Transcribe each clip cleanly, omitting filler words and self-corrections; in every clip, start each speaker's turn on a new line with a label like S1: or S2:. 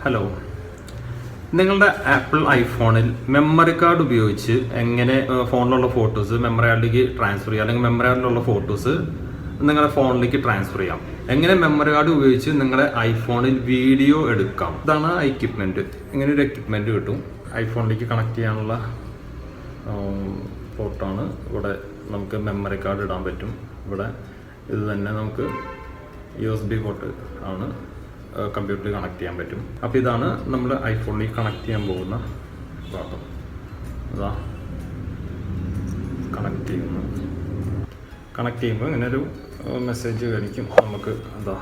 S1: Hello, നിങ്ങളുടെ apple ഐഫോണിൽ memory card ഉപയോഗിച്ച് എങ്ങനെ ഫോണിലുള്ള ഫോട്ടോസ് മെമ്മറി കാർഡിലേക്ക് ട്രാൻസ്ഫർ ചെയ്യാം, അല്ലെങ്കിൽ മെമ്മറി കാർഡിലുള്ള ഫോട്ടോസ് നിങ്ങളുടെ ഫോണിലേക്ക് ട്രാൻസ്ഫർ ചെയ്യാം, എങ്ങനെ മെമ്മറി കാർഡ് ഉപയോഗിച്ച് നിങ്ങളുടെ ഐഫോണിൽ വീഡിയോ എടുക്കാം. ഇതാണ് എക്യുപ്മെൻറ്റ്. ഇങ്ങനെ ഒരു എക്യുപ്മെൻറ്റ് കിട്ടും. ഐഫോണിലേക്ക് കണക്ട് ചെയ്യാനുള്ള പോർട്ടാണ്. ഇവിടെ നമുക്ക് മെമ്മറി കാർഡ് ഇടാൻ പറ്റും. ഇവിടെ ഇത് തന്നെ നമുക്ക് USB പോർട്ട് ആണ്, കമ്പ്യൂട്ടറിൽ കണക്ട് ചെയ്യാൻ പറ്റും. അപ്പോൾ ഇതാണ് നമ്മൾ ഐഫോണിലേക്ക് കണക്ട് ചെയ്യാൻ പോകുന്ന ഭാഗം. അതാ കണക്ട് ചെയ്യുമ്പോൾ ഇങ്ങനെ ഒരു മെസ്സേജ് കാണിക്കും നമുക്ക്. അതാ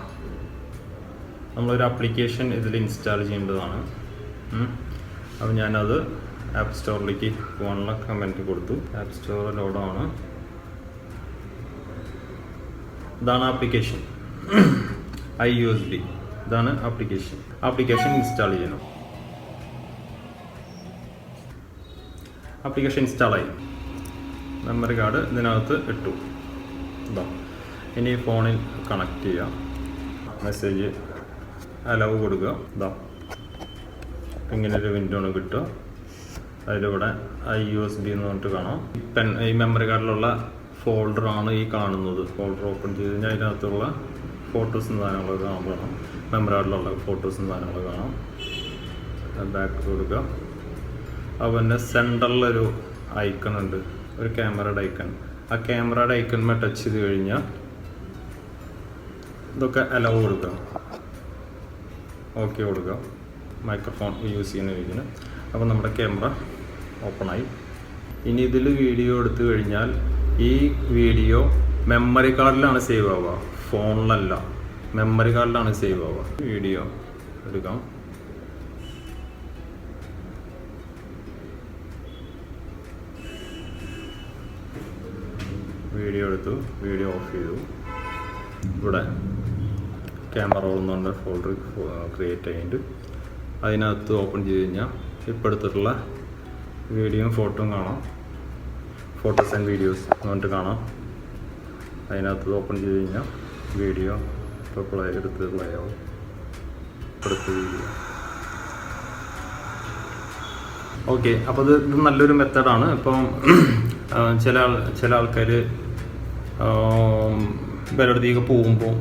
S1: നമ്മളൊരു ആപ്ലിക്കേഷൻ ഇതിൽ ഇൻസ്റ്റാൾ ചെയ്യേണ്ടതാണ്. അപ്പോൾ ഞാനത് ആപ്പ് സ്റ്റോറിലേക്ക് പോകാനുള്ള കമൻറ്റ് കൊടുത്തു. ആപ്പ് സ്റ്റോർ ലോഡാണ്. ഇതാണ് ആപ്ലിക്കേഷൻ iUSB. ഇതാണ് ആപ്ലിക്കേഷൻ ഇൻസ്റ്റാൾ ചെയ്യണം. ആപ്ലിക്കേഷൻ ഇൻസ്റ്റാളായി. മെമ്മറി കാർഡ് ഇതിനകത്ത് ഇട്ടു. ഇതാ ഇനി ഫോണിൽ കണക്ട് ചെയ്യാം. മെസ്സേജ് അലവ് കൊടുക്കുക. ഇതാ ഇങ്ങനൊരു വിൻഡോ ആണ് കിട്ടുക. അതിലിവിടെ iUSB എന്ന് പറഞ്ഞിട്ട് കാണാം. ഈ മെമ്മറി കാർഡിലുള്ള ഫോൾഡറാണ് ഈ കാണുന്നത്. ഫോൾഡർ ഓപ്പൺ ചെയ്ത് കഴിഞ്ഞാൽ അതിനകത്തുള്ള ഫോട്ടോസും സാധനങ്ങളൊക്കെ കാണാം. മെമ്മറി കാർഡിലുള്ള ഫോട്ടോസും സാധനങ്ങളൊക്കെ കാണാം. ബാക്ക് കൊടുക്കുക. അപ്പോൾ തന്നെ സെൻറ്ററിലൊരു ഐക്കൺ ഉണ്ട്, ഒരു ക്യാമറയുടെ ഐക്കൺ. ആ ക്യാമറയുടെ ഐക്കൺമേ ടച്ച് ചെയ്ത് കഴിഞ്ഞാൽ ഇതൊക്കെ അലവ് കൊടുക്കുക, ഓക്കെ കൊടുക്കുക. മൈക്രോഫോൺ യൂസ് ചെയ്യുന്ന. അപ്പോൾ നമ്മുടെ ക്യാമറ ഓപ്പണായി. ഇനി ഇതിൽ വീഡിയോ എടുത്തു കഴിഞ്ഞാൽ ഈ വീഡിയോ മെമ്മറി കാർഡിലാണ് സേവ് ആവുക, ഫോണിലല്ല. മെമ്മറി കാർഡിലാണ് സേവ് ആവുക. വീഡിയോ എടുക്കാം. വീഡിയോ എടുത്തു, വീഡിയോ ഓഫ് ചെയ്തു. ഇവിടെ ക്യാമറ റോൾ ഫോൾഡർ ക്രിയേറ്റ് ചെയ്തിട്ട് അതിനകത്ത് ഓപ്പൺ ചെയ്ത് കഴിഞ്ഞാൽ ഇപ്പോൾ എടുത്തിട്ടുള്ള വീഡിയോയും ഫോട്ടോയും കാണാം. ഫോട്ടോസ് ആൻഡ് വീഡിയോസ് എന്നിട്ട് കാണാം. അതിനകത്ത് ഓപ്പൺ ചെയ്ത് കഴിഞ്ഞാൽ വീഡിയോ ഇപ്പോൾ എടുത്ത് പ്ലേ ആവും. അടുത്ത വീഡിയോ. ഓക്കെ, അപ്പോൾ ഇത് നല്ലൊരു മെത്തേഡാണ്. ഇപ്പം ചില ആൾക്കാർ വേറെടുത്തേക്ക് പോകുമ്പോൾ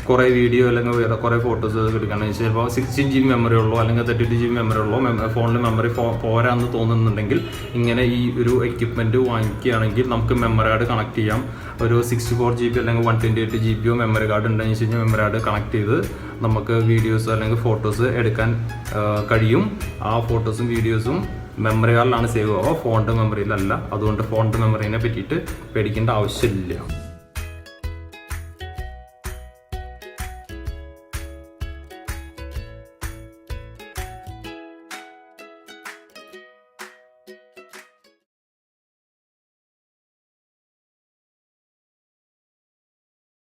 S1: കുറേ വീഡിയോ അല്ലെങ്കിൽ വേറെ കുറേ ഫോട്ടോസ് എടുക്കുകയാണെങ്കിൽ ചിലപ്പോൾ 16 GB മെമ്മറി ഉള്ളോ അല്ലെങ്കിൽ 32 GB മെമ്മറി ഉള്ളോ ഫോണിൽ മെമ്മറി പോരാന്ന് തോന്നുന്നുണ്ടെങ്കിൽ ഇങ്ങനെ ഈ ഒരു എക്യുപ്മെൻറ്റ് വാങ്ങിക്കുകയാണെങ്കിൽ നമുക്ക് മെമ്മറി കാർഡ് കണക്ട് ചെയ്യാം. ഒരു 64 GB അല്ലെങ്കിൽ 128 GB മെമ്മറി കാർഡ് ഉണ്ടെന്ന് വെച്ച് കഴിഞ്ഞാൽ മെമ്മറി കാർഡ് കണക്ട് ചെയ്ത് നമുക്ക് വീഡിയോസ് അല്ലെങ്കിൽ ഫോട്ടോസ് എടുക്കാൻ കഴിയും. ആ ഫോട്ടോസും വീഡിയോസും മെമ്മറി കാർഡിലാണ് സേവ് ആവുക, ഫോണിൻ്റെ മെമ്മറിയിലല്ല. അതുകൊണ്ട് ഫോണിൻ്റെ മെമ്മറീനെ പറ്റിയിട്ട് പേടിക്കേണ്ട ആവശ്യമില്ല.